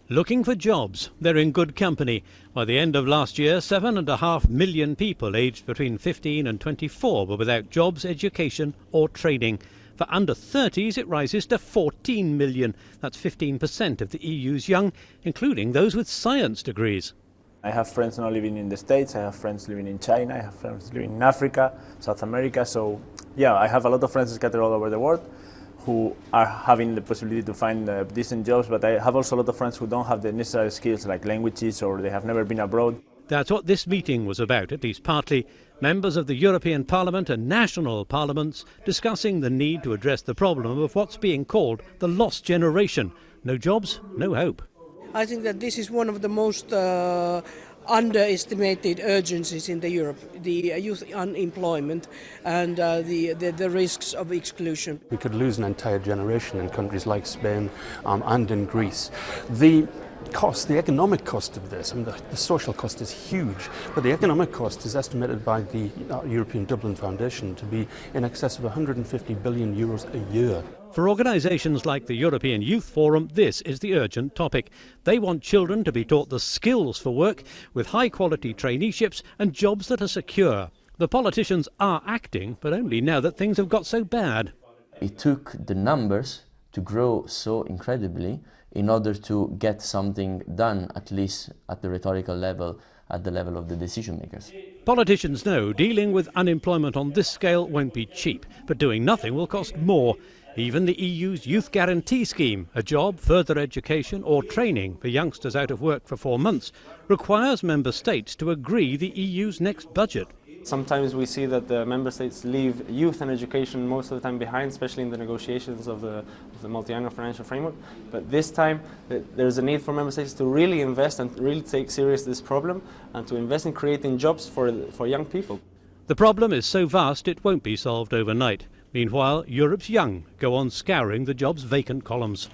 Looking for jobs, they're in good company. By the end of last year, 7.5 million people aged between 15 and 24 were without jobs, education or training. For under 30s, it rises to 14 million. That's 15% of the EU's young, including those with science degrees. I have friends now living in the States, I have friends living in China, I have friends living in Africa, South America. So yeah, I have a lot of friends scattered all over the world who are having the possibility to find decent jobs, but I have also a lot of friends who don't have the necessary skills like languages, or they have never been abroad. That's what this meeting was about, at least partly. Members of the European Parliament and national parliaments discussing the need to address the problem of what's being called the lost generation. No jobs, no hope. I think that this is one of the most underestimated urgencies in Europe, the youth unemployment and the risks of exclusion. We could lose an entire generation in countries like Spain and in Greece. The economic cost of this, the social cost is huge, but the economic cost is estimated by the European Dublin Foundation to be in excess of 150 billion euros a year. For organisations like the European Youth Forum, this is the urgent topic. They want children to be taught the skills for work with high-quality traineeships and jobs that are secure. The politicians are acting, but only now that things have got so bad. It took the numbers to grow so incredibly in order to get something done, at least at the rhetorical level, at the level of the decision makers. Politicians know dealing with unemployment on this scale won't be cheap, but doing nothing will cost more. Even the EU's Youth Guarantee Scheme, a job, further education or training for youngsters out of work for 4 months, requires member states to agree the EU's next budget. Sometimes we see that the member states leave youth and education most of the time behind, especially in the negotiations of the multi-annual financial framework. But this time there's a need for member states to really invest and really take serious this problem and to invest in creating jobs for young people. The problem is so vast it won't be solved overnight. Meanwhile, Europe's young go on scouring the jobs vacant columns.